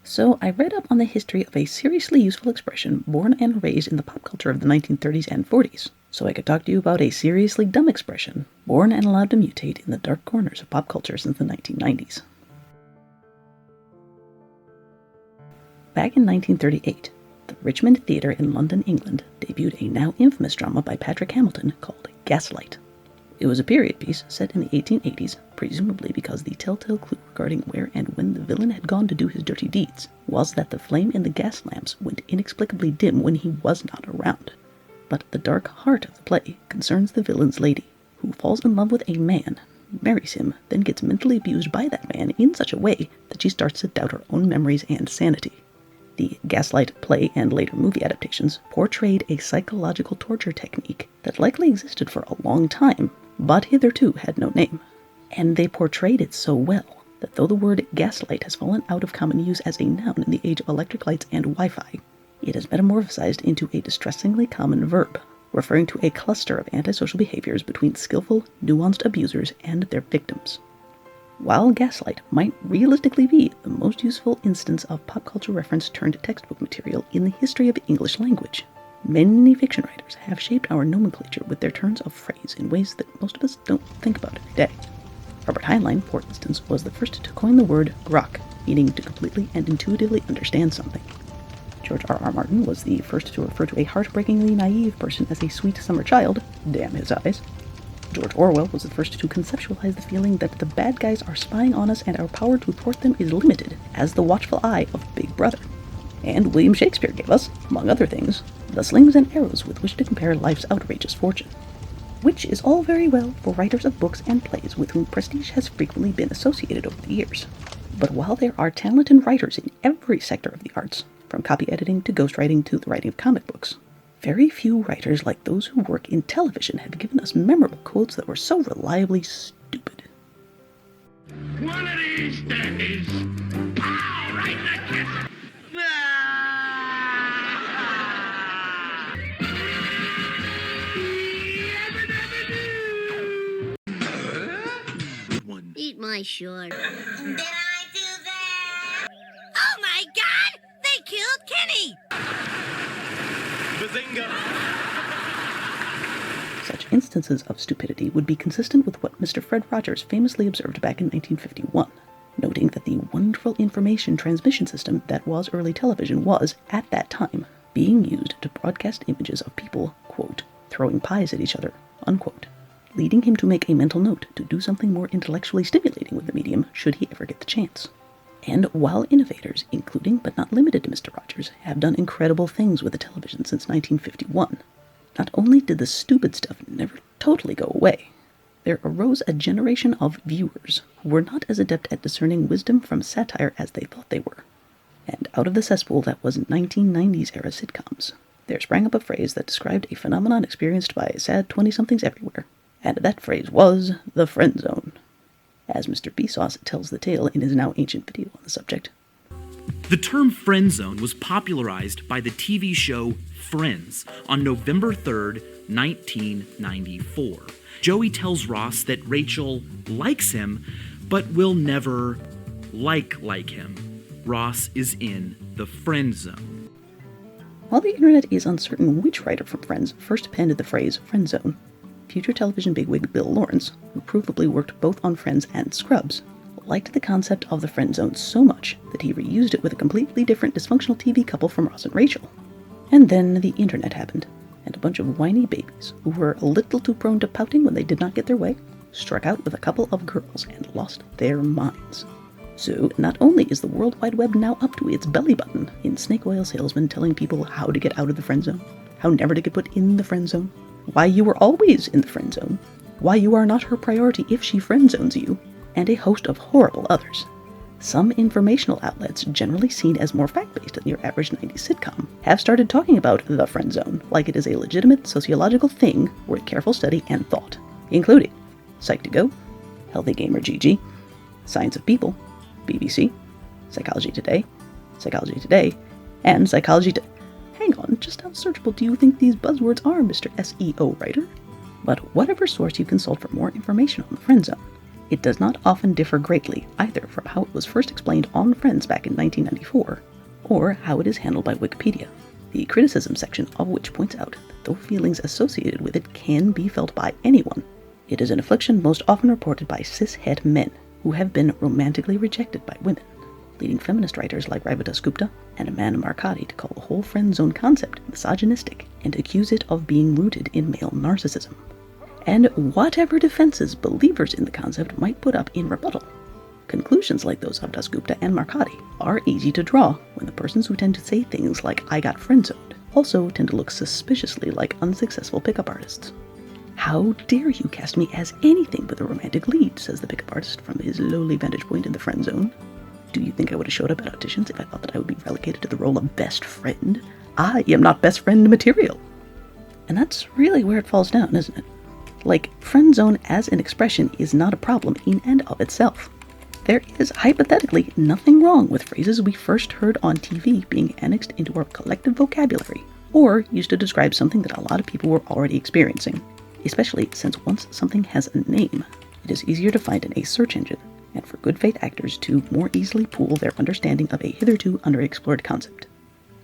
So I read up on the history of a seriously useful expression born and raised in the pop culture of the 1930s and 40s, so I could talk to you about a seriously dumb expression born and allowed to mutate in the dark corners of pop culture since the 1990s. Back in 1938, the Richmond Theatre in London, England, debuted a now infamous drama by Patrick Hamilton called Gaslight. It was a period piece set in the 1880s, presumably because the telltale clue regarding where and when the villain had gone to do his dirty deeds was that the flame in the gas lamps went inexplicably dim when he was not around. But the dark heart of the play concerns the villain's lady, who falls in love with a man, marries him, then gets mentally abused by that man in such a way that she starts to doubt her own memories and sanity. The Gaslight play and later movie adaptations portrayed a psychological torture technique that likely existed for a long time, but hitherto had no name. And they portrayed it so well that though the word gaslight has fallen out of common use as a noun in the age of electric lights and Wi-Fi, it has metamorphosized into a distressingly common verb, referring to a cluster of antisocial behaviors between skillful, nuanced abusers and their victims. While Gaslight might realistically be the most useful instance of pop culture reference turned textbook material in the history of the English language, many fiction writers have shaped our nomenclature with their turns of phrase in ways that most of us don't think about every day. Robert Heinlein, for instance, was the first to coin the word grok, meaning to completely and intuitively understand something. George R.R. Martin was the first to refer to a heartbreakingly naive person as a sweet summer child, damn his eyes. George Orwell was the first to conceptualize the feeling that the bad guys are spying on us and our power to thwart them is limited as the watchful eye of Big Brother. And William Shakespeare gave us, among other things, the slings and arrows with which to compare life's outrageous fortune. Which is all very well for writers of books and plays with whom prestige has frequently been associated over the years. But while there are talented writers in every sector of the arts, from copy editing to ghostwriting to the writing of comic books, very few writers like those who work in television have given us memorable quotes that were so reliably stupid. One of these days, pow, right in the kiss. Eat my short. Did I do that? Oh my God! They killed Kenny! Bazinga! Such instances of stupidity would be consistent with what Mr. Fred Rogers famously observed back in 1951, noting that the wonderful information transmission system that was early television was, at that time, being used to broadcast images of people, quote, throwing pies at each other, unquote, leading him to make a mental note to do something more intellectually stimulating with the medium should he ever get the chance. And while innovators, including but not limited to Mr. Rogers, have done incredible things with the television since 1951, not only did the stupid stuff never totally go away, there arose a generation of viewers who were not as adept at discerning wisdom from satire as they thought they were. And out of the cesspool that was 1990s era sitcoms, there sprang up a phrase that described a phenomenon experienced by sad 20-somethings everywhere, and that phrase was the friend zone. As Mr. VSauce tells the tale in his now ancient video on the subject. The term friend zone was popularized by the TV show Friends on November 3rd, 1994. Joey tells Ross that Rachel likes him, but will never like him. Ross is in the friend zone. While the internet is uncertain which writer from Friends first penned the phrase friend zone, future television bigwig Bill Lawrence, who provably worked both on Friends and Scrubs, liked the concept of the friend zone so much that he reused it with a completely different dysfunctional TV couple from Ross and Rachel. And then the internet happened, and a bunch of whiny babies who were a little too prone to pouting when they did not get their way struck out with a couple of girls and lost their minds. So not only is the World Wide Web now up to its belly button in snake oil salesmen telling people how to get out of the friend zone, how never to get put in the friend zone, why you were always in the friend zone, why you are not her priority if she friend zones you, and a host of horrible others. Some informational outlets, generally seen as more fact-based than your average 90s sitcom, have started talking about the friend zone like it is a legitimate sociological thing worth careful study and thought, including Psych2Go, Healthy Gamer GG, Science of People, BBC, Psychology Today, and Psychology Hang on, just how searchable do you think these buzzwords are, Mr. SEO writer? But whatever source you consult for more information on the friend zone, It does not often differ greatly either from how it was first explained on Friends back in 1994, or how it is handled by Wikipedia, the criticism section of which points out that though feelings associated with it can be felt by anyone, it is an affliction most often reported by cis-het men who have been romantically rejected by women, leading feminist writers like Revata Gupta and Amanda Marcotti to call the whole friend zone concept misogynistic and accuse it of being rooted in male narcissism. And whatever defenses believers in the concept might put up in rebuttal. Conclusions like those of Dasgupta and Marcotti are easy to draw when the persons who tend to say things like "I got friend-zoned" also tend to look suspiciously like unsuccessful pickup artists. "How dare you cast me as anything but the romantic lead," says the pickup artist from his lowly vantage point in the friend zone. "Do you think I would have showed up at auditions if I thought that I would be relegated to the role of best friend? I am not best friend material." And that's really where it falls down, isn't it? Like, friend zone as an expression is not a problem in and of itself. There is, hypothetically, nothing wrong with phrases we first heard on TV being annexed into our collective vocabulary, or used to describe something that a lot of people were already experiencing, especially since once something has a name, it is easier to find in a search engine, and for good faith actors to more easily pool their understanding of a hitherto underexplored concept.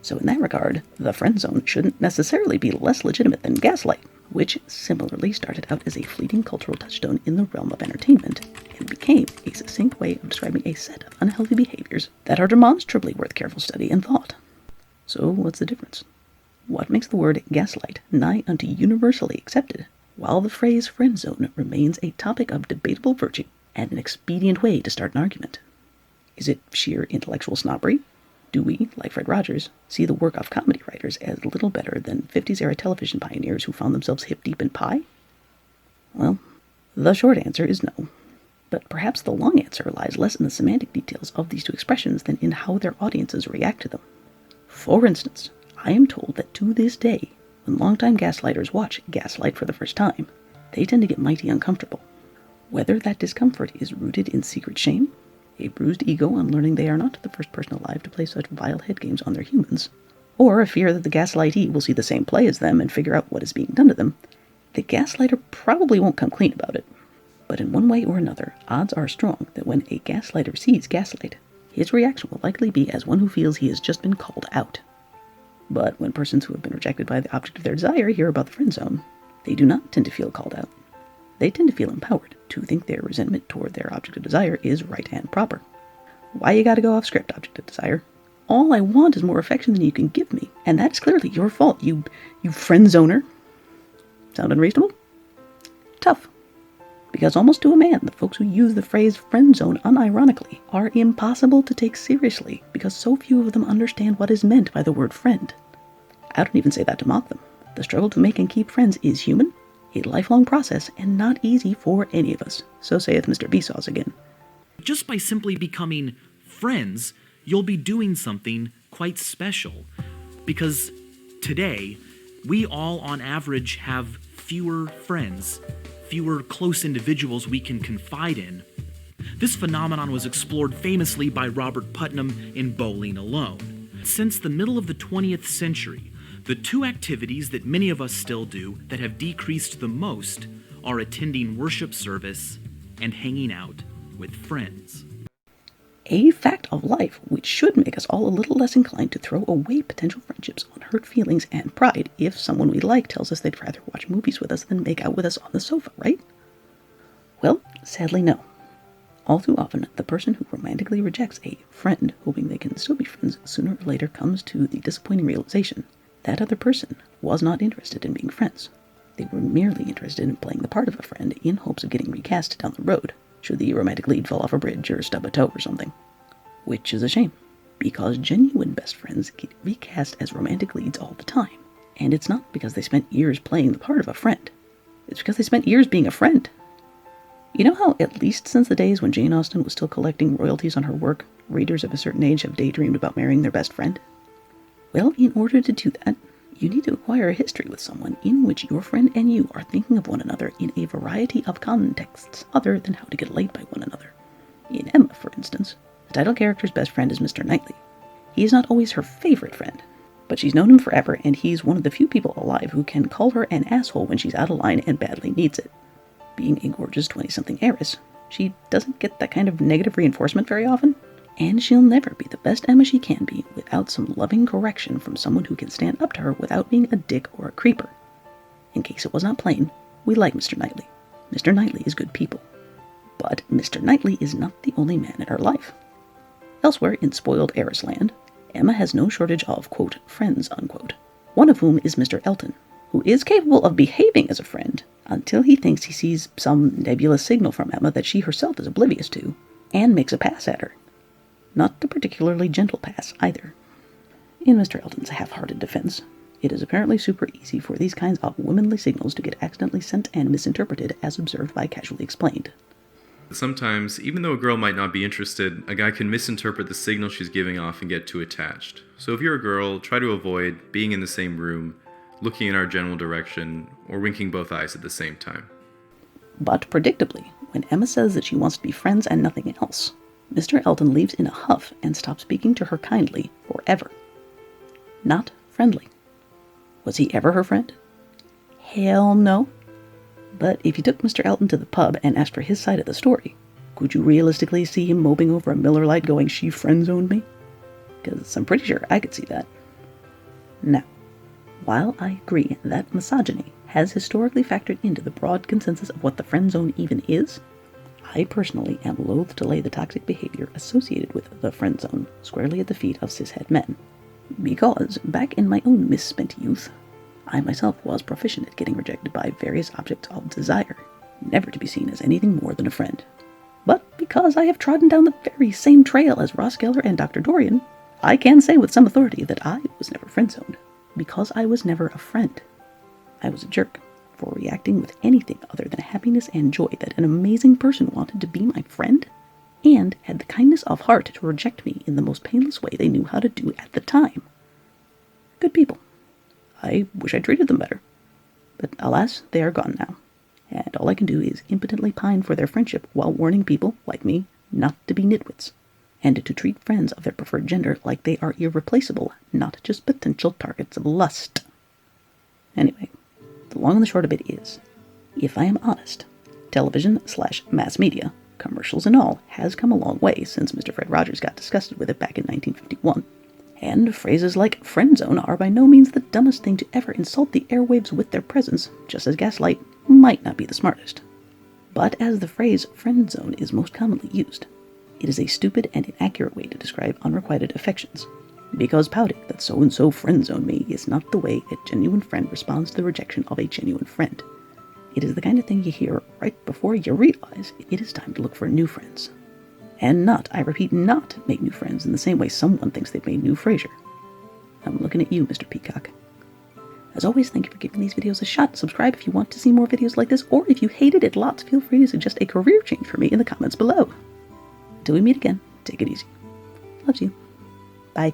So in that regard, the friend zone shouldn't necessarily be less legitimate than Gaslight, which similarly started out as a fleeting cultural touchstone in the realm of entertainment, and became a succinct way of describing a set of unhealthy behaviors that are demonstrably worth careful study and thought. So what's the difference? What makes the word gaslight nigh unto universally accepted, while the phrase friend zone remains a topic of debatable virtue and an expedient way to start an argument? Is it sheer intellectual snobbery? Do we, like Fred Rogers, see the work of comedy writers as little better than 50s-era television pioneers who found themselves hip-deep in pie? Well, the short answer is no. But perhaps the long answer lies less in the semantic details of these two expressions than in how their audiences react to them. For instance, I am told that to this day, when longtime gaslighters watch Gaslight for the first time, they tend to get mighty uncomfortable. Whether that discomfort is rooted in secret shame, a bruised ego on learning they are not the first person alive to play such vile head games on their humans, or a fear that the gaslightee will see the same play as them and figure out what is being done to them, the gaslighter probably won't come clean about it. But in one way or another, odds are strong that when a gaslighter sees Gaslight, his reaction will likely be as one who feels he has just been called out. But when persons who have been rejected by the object of their desire hear about the friend zone, they do not tend to feel called out. They tend to feel empowered to think their resentment toward their object of desire is right and proper. Why you gotta go off script, object of desire? All I want is more affection than you can give me, and that's clearly your fault, you friend zoner. Sound unreasonable? Tough. Because almost to a man, the folks who use the phrase friend zone unironically are impossible to take seriously because so few of them understand what is meant by the word friend. I don't even say that to mock them. The struggle to make and keep friends is human, a lifelong process, and not easy for any of us. So saith Mr. VSauce again. Just by simply becoming friends, you'll be doing something quite special. Because today, we all on average have fewer friends, fewer close individuals we can confide in. This phenomenon was explored famously by Robert Putnam in Bowling Alone. Since the middle of the 20th century, the two activities that many of us still do that have decreased the most are attending worship service and hanging out with friends. A fact of life which should make us all a little less inclined to throw away potential friendships on hurt feelings and pride if someone we like tells us they'd rather watch movies with us than make out with us on the sofa, right? Well, sadly no. All too often, the person who romantically rejects a friend, hoping they can still be friends, sooner or later comes to the disappointing realization that other person was not interested in being friends. They were merely interested in playing the part of a friend in hopes of getting recast down the road, should the romantic lead fall off a bridge or stub a toe or something. Which is a shame, because genuine best friends get recast as romantic leads all the time. And it's not because they spent years playing the part of a friend. It's because they spent years being a friend. You know how, at least since the days when Jane Austen was still collecting royalties on her work, readers of a certain age have daydreamed about marrying their best friend? Well, in order to do that, you need to acquire a history with someone in which your friend and you are thinking of one another in a variety of contexts other than how to get laid by one another. In Emma, for instance, the title character's best friend is Mr. Knightley. He is not always her favorite friend, but she's known him forever, and he's one of the few people alive who can call her an asshole when she's out of line and badly needs it. Being a gorgeous 20-something heiress, She doesn't get that kind of negative reinforcement very often, and she'll never be the best Emma she can be without some loving correction from someone who can stand up to her without being a dick or a creeper. In case it was not plain, we like Mr. Knightley. Mr. Knightley is good people. But Mr. Knightley is not the only man in her life. Elsewhere in spoiled heiress land, Emma has no shortage of, quote, friends, unquote, one of whom is Mr. Elton, who is capable of behaving as a friend until he thinks he sees some nebulous signal from Emma that she herself is oblivious to, and makes a pass at her. Not a particularly gentle pass, either. In Mr. Elton's half-hearted defense, it is apparently super easy for these kinds of womanly signals to get accidentally sent and misinterpreted as observed by Casually Explained. Sometimes, even though a girl might not be interested, a guy can misinterpret the signal she's giving off and get too attached. So if you're a girl, try to avoid being in the same room, looking in our general direction, or winking both eyes at the same time. But predictably, when Emma says that she wants to be friends and nothing else, Mr. Elton leaves in a huff and stops speaking to her kindly forever. Not friendly. Was he ever her friend? Hell no. But if you took Mr. Elton to the pub and asked for his side of the story, could you realistically see him moping over a Miller Lite going, "She friend-zoned me"? Because I'm pretty sure I could see that. Now, while I agree that misogyny has historically factored into the broad consensus of what the friend zone even is, I personally am loath to lay the toxic behavior associated with the friend zone squarely at the feet of cishet men. Because, back in my own misspent youth, I myself was proficient at getting rejected by various objects of desire, never to be seen as anything more than a friend. But because I have trodden down the very same trail as Ross Geller and Dr. Dorian, I can say with some authority that I was never friend-zoned, because I was never a friend. I was a jerk for reacting with anything other than happiness and joy that an amazing person wanted to be my friend, and had the kindness of heart to reject me in the most painless way they knew how to do at the time. Good people. I wish I treated them better. But alas, they are gone now, and all I can do is impotently pine for their friendship while warning people, like me, not to be nitwits, and to treat friends of their preferred gender like they are irreplaceable, not just potential targets of lust. Anyway, the long and the short of it is, if I am honest, television/mass media, commercials and all, has come a long way since Mr. Fred Rogers got disgusted with it back in 1951. And phrases like friend zone are by no means the dumbest thing to ever insult the airwaves with their presence, just as gaslight might not be the smartest. But as the phrase friend zone is most commonly used, it is a stupid and inaccurate way to describe unrequited affections, because pouting that so-and-so friend zoned me is not the way a genuine friend responds to the rejection of a genuine friend. It is the kind of thing you hear right before you realize it is time to look for new friends. And not, I repeat, not make new friends in the same way someone thinks they've made new Frasier. I'm looking at you, Mr. Peacock. As always, thank you for giving these videos a shot. Subscribe if you want to see more videos like this, or if you hated it lots, feel free to suggest a career change for me in the comments below. Until we meet again, take it easy. Loves you. Bye.